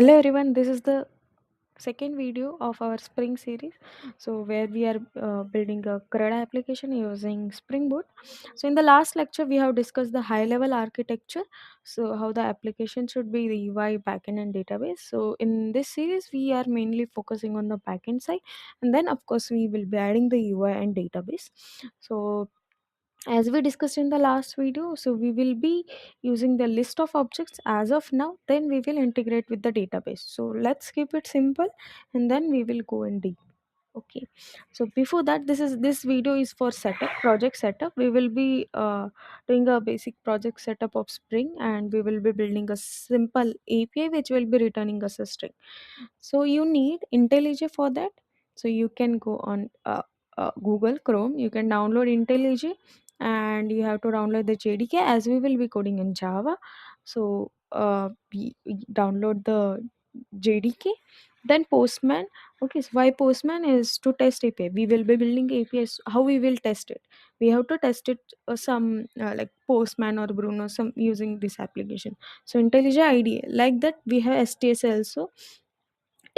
Hello everyone, this is the second video of our Spring series. So where we are building a CRUD application using Spring Boot. So in the last lecture we have discussed the high level architecture. So how the application should be the UI backend and database. So in this series we are mainly focusing on the backend side, and then of course we will be adding the UI and database. So as we discussed in the last video, so we will be using the list of objects as of now, then we will integrate with the database. So let's keep it simple and then we will go in deep. Okay, so before that, this video is for setup, project setup. We will be doing a basic project setup of Spring, and we will be building a simple API which will be returning us a string. So you need IntelliJ for that. So you can go on Google Chrome, you can download IntelliJ, and you have to download the JDK as we will be coding in Java. So we download the JDK, then Postman. Okay, so why Postman is to test API. We will be building APIs. How we will test it? We have to test it some like Postman or Bruno, some using this application. So IntelliJ IDEA, like that we have STS also.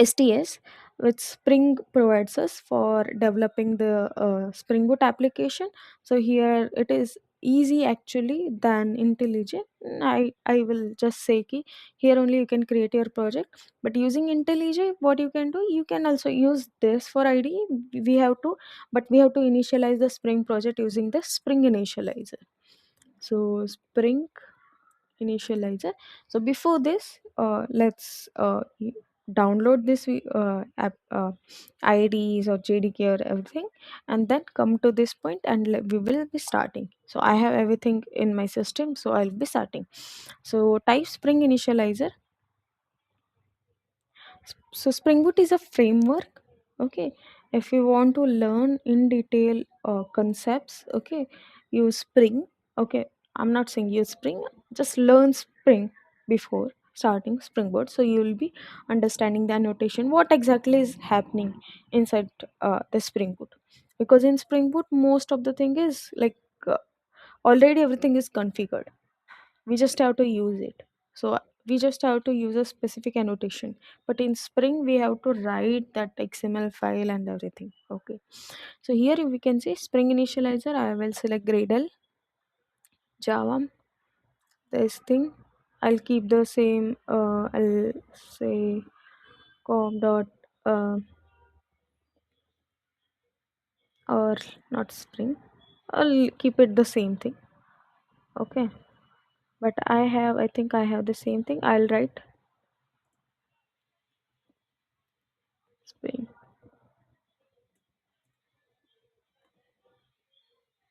STS, which Spring provides us for developing the Spring Boot application. So here it is easy actually than IntelliJ. I will just say ki here only you can create your project. But using IntelliJ, what you can do, you can also use this for IDE. We have to, but we have to initialize the Spring project using the Spring Initializer. So Spring Initializer. So before this, let's download this app IDs or JDK or everything, and then come to this point and we will be starting. So I have everything in my system, so I'll be starting. So type Spring Initializer. So Spring Boot is a framework. Okay, if you want to learn in detail concepts, okay, use Spring. Okay, I'm not saying use Spring, just learn Spring before starting Spring Boot, so you will be understanding the annotation, what exactly is happening inside the Spring Boot. Because in Spring Boot most of the thing is like uh, already everything is configured, we just have to use it. So we just have to use a specific annotation, but in Spring we have to write that XML file and everything. Okay, so here we can say Spring Initializer. I will select Gradle, Java, this thing. I'll keep the same, I'll say com dot uh, or not Spring, I'll keep it the same thing. Okay, but I think I have the same thing. I'll write Spring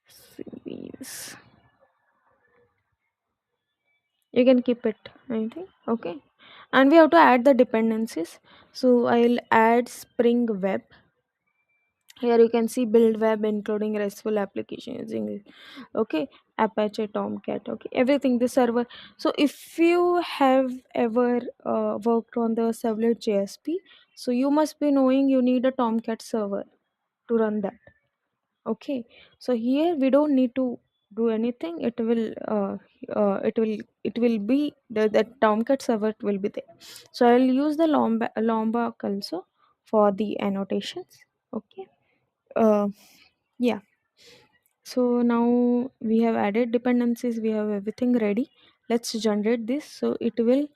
series. You can keep it anything. Okay, and we have to add the dependencies. So I'll add Spring Web. Here you can see build web including RESTful application using it. Okay, Apache Tomcat. Okay, everything the server. So if you have ever worked on the servlet JSP, so you must be knowing you need a Tomcat server to run that. Okay, so here we don't need to do anything. It will be the Tomcat server will be there. So I'll use the Lombok also for the annotations. Okay, uh, yeah. So now we have added dependencies. We have everything ready. Let's generate this. So it will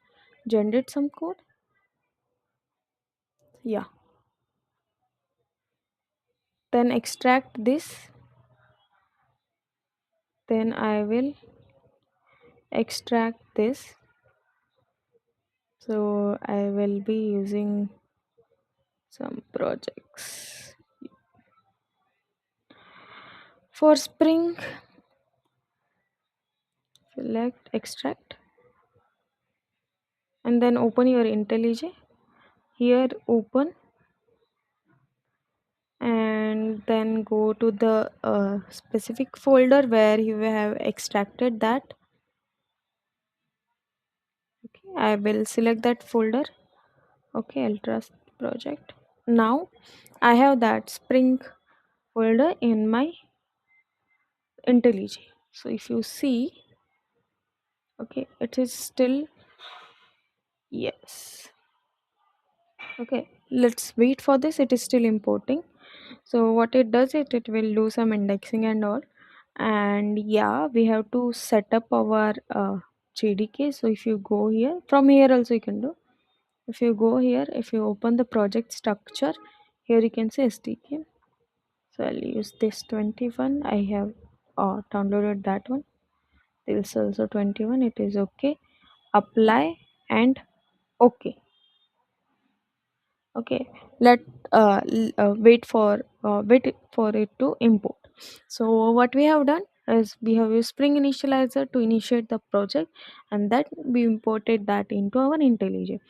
generate some code. Yeah. Then extract this. Then I will extract this. So I will be using some projects for Spring. Select extract and then open your IntelliJ. Here open and then go to the specific folder where you have extracted that. Okay, I will select that folder. Okay, I'll trust project. Now I have that Spring folder in my IntelliJ. So if you see, okay, it is still yes. Okay, let's wait for this. It is still importing. So what it does, it will do some indexing and all. And yeah, we have to set up our JDK. So if you go here, from here also you can do. If you go here, if you open the project structure, here you can say SDK. So I'll use this 21. I have downloaded that one. This is also 21. It is okay. Apply and okay. Okay, let wait for it to import. So what we have done is we have used Spring Initializer to initiate the project, and that we imported that into our IntelliJ.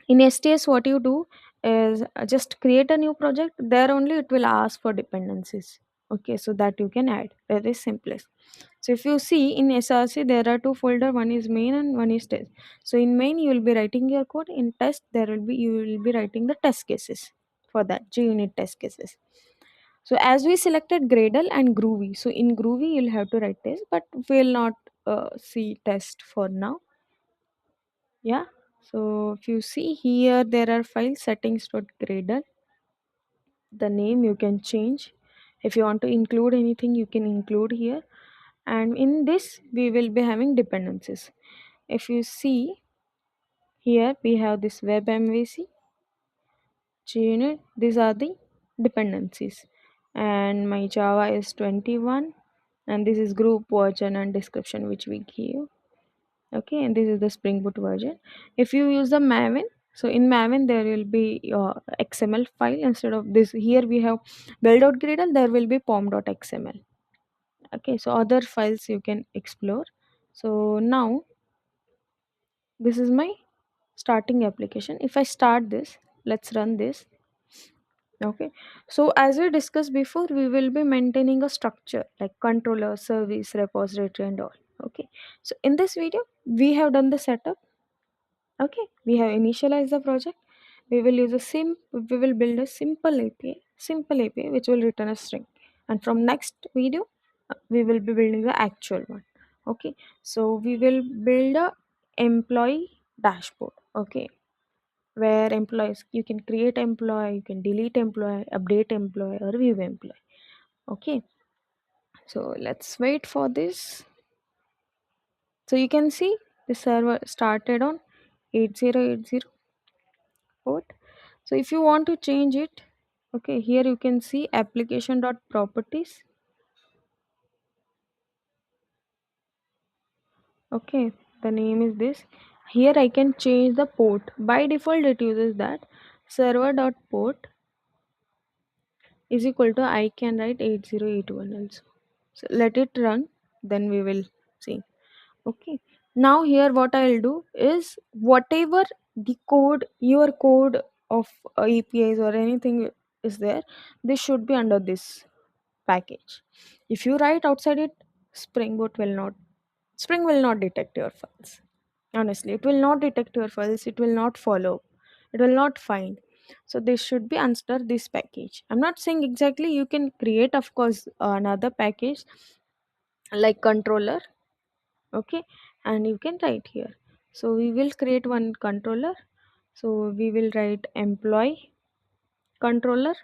In STS, what you do is just create a new project. There only it will ask for dependencies. Okay, so that you can add. Very simplest. So if you see in SRC, there are two folder. One is main and one is test. So in main, you will be writing your code. In test, you will be writing the test cases for that JUnit test cases. So as we selected Gradle and Groovy, so in Groovy you'll have to write test, but we'll not see test for now. Yeah. So if you see here, there are file settings.gradle. The name you can change. If you want to include anything, you can include here. And in this, we will be having dependencies. If you see here, we have this web MVC, JUnit. These are the dependencies. And my Java is 21. And this is group version and description which we give. Okay, and this is the Spring Boot version. If you use the Maven, so in Maven there will be XML file instead of this. Here we have build.gradle, there will be pom.xml. Okay, so other files you can explore. So now this is my starting application. If I start this, let's run this. Okay, so as we discussed before, we will be maintaining a structure like controller, service, repository, and all. Okay, so in this video, we have done the setup. Okay, we have initialized the project. We will use a we will build a simple API which will return a string. And from next video, we will be building the actual one. Okay, so we will build a employee dashboard. Okay, where employees, you can create employee, you can delete employee, update employee, or view employee. Okay, so let's wait for this. So you can see the server started on 8080 port. So if you want to change it, okay, here you can see application dot properties. Okay, the name is this. Here I can change the port. By default it uses that server dot port is equal to, I can write 8081 also. So let it run, then we will see. Okay, now here what I'll do is whatever the code, your code of APIs or anything is there, this should be under this package. If you write outside it, Spring will not detect your files. Honestly, it will not detect your files, it will not follow, it will not find. So this should be under this package. I'm not saying exactly, you can create of course another package like controller. Okay, and you can write here. So we will create one controller. So we will write employee controller.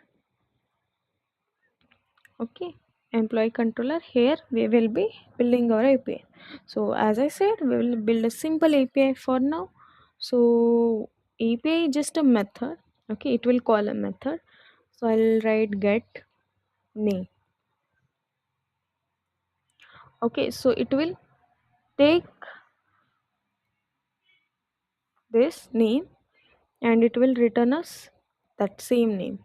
Okay, employee controller. Here we will be building our API. So as I said, we will build a simple API for now. So API is just a method. Okay, it will call a method. So I'll write get name. Okay, so it will take this name and it will return us that same name.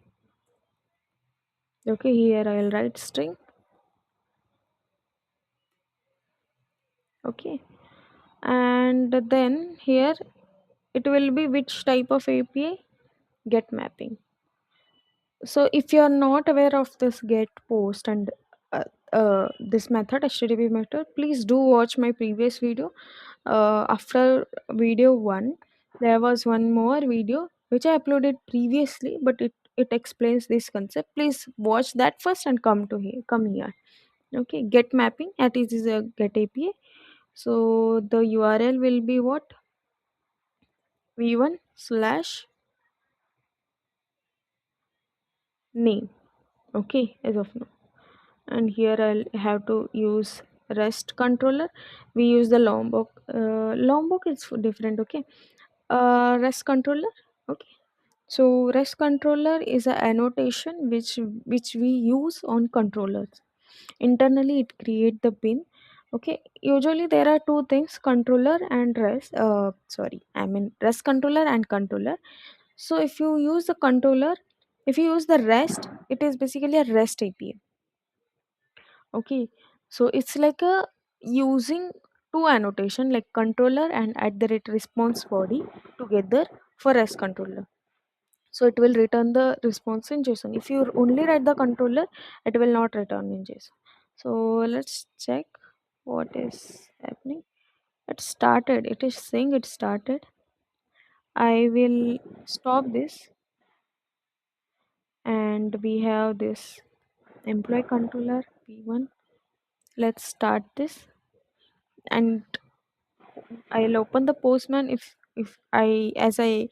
Okay, here I'll write string. Okay, and then here it will be which type of API, get mapping. So if you are not aware of this get post and this method, HTTP method, please do watch my previous video. After video 1, there was one more video which I uploaded previously, but it explains this concept. Please watch that first and come here. Okay, get mapping, that is a get API. So the URL will be what, v1 slash name. Okay, as of now. And here I'll have to use REST controller. We use the Lombok. Lombok is different. Okay. REST controller. Okay. So REST controller is a annotation which we use on controllers. Internally, it create the bin. Okay. Usually there are two things: controller and REST. Sorry, I mean REST controller and controller. So if you use the controller, if you use the REST, it is basically a REST API. Okay, so it's like a using two annotation like controller and at the rate response body together for REST controller. So it will return the response in JSON. If you only write the controller, it will not return in JSON. So let's check what is happening. It started. It is saying it started. I will stop this, and we have this employee controller p1. Let's start this, and I'll open the Postman. If I as I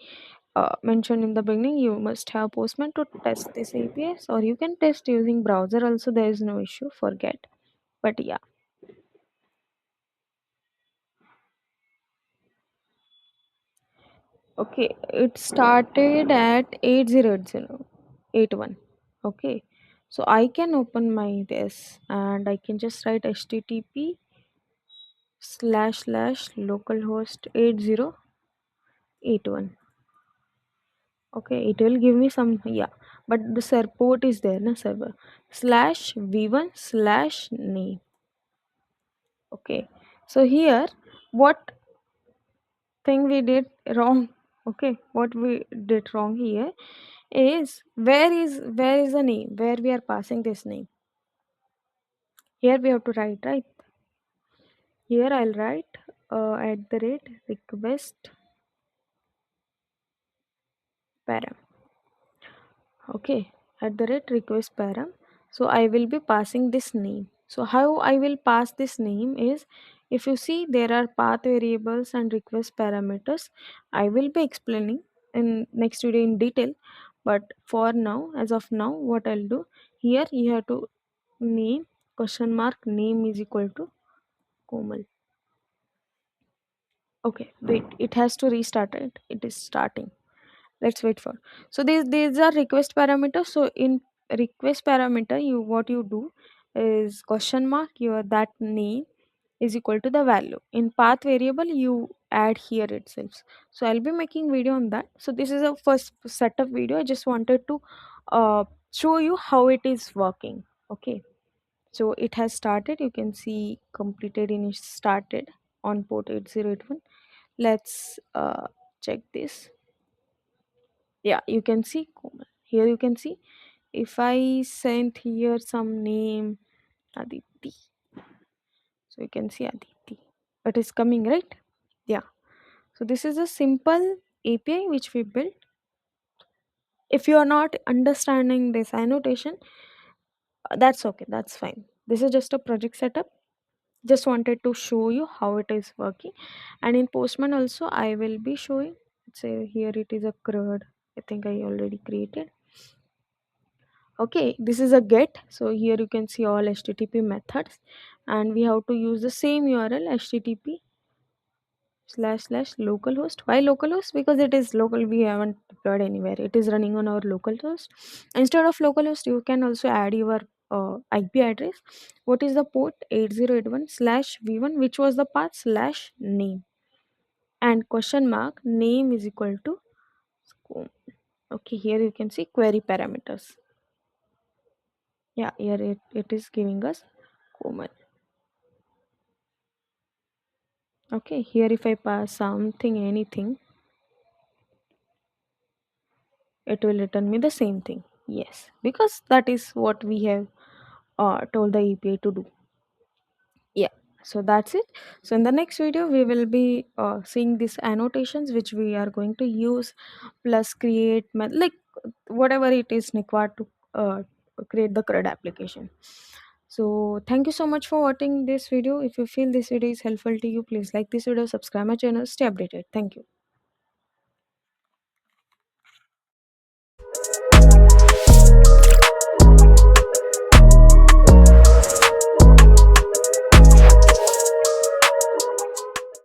mentioned in the beginning, you must have Postman to test this APIs, or you can test using browser also. There is no issue. Forget. But yeah, okay. It started at 808081. Okay, so I can open my this and I can just write HTTP slash slash localhost 8081. Okay, it will give me some, yeah, but the port is there na server slash v1 slash name. Okay, so here what thing we did wrong. Okay, what we did wrong here is where is the name where we are passing this name. Here we have to write, right? Here I'll write at the rate request param. Okay, at the rate request param. So I will be passing this name. So how I will pass this name is, if you see there are path variables and request parameters. I will be explaining in next video in detail, but for now, as of now, what I'll do, here you have to name question mark name is equal to Komal. Okay, wait, it has to restart it. It is starting. Let's wait for. So these are request parameters. So in request parameter, you what you do is question mark your that name is equal to the value. In path variable, you add here itself. So I'll be making video on that. So this is a first setup video. I just wanted to show you how it is working. Okay, so it has started. You can see completed in started on port 8081. Let's check this. Yeah, you can see Komal. Here you can see if I sent here some name Aditi. So you can see Aditi. It is coming, right? Yeah. So this is a simple API which we built. If you are not understanding this annotation, that's okay. That's fine. This is just a project setup. Just wanted to show you how it is working. And in Postman also I will be showing. Let's say here it is a CRUD. I think I already created. Okay, this is a get. So here you can see all HTTP methods, and we have to use the same URL HTTP slash slash localhost. Why localhost? Because it is local. We haven't deployed anywhere. It is running on our localhost. Instead of localhost, you can also add your IP address. What is the port? 8081 slash v1, which was the path slash name, and question mark name is equal to scope. Okay, here you can see query parameters. Yeah, here it is giving us Komal. Okay, here if I pass something, anything, it will return me the same thing. Yes, because that is what we have told the API to do. Yeah, so that's it. So in the next video, we will be seeing these annotations which we are going to use, plus create like whatever it is required to create the CRUD application. So thank you so much for watching this video. If you feel this video is helpful to you, please like this video, subscribe my channel, stay updated. Thank you.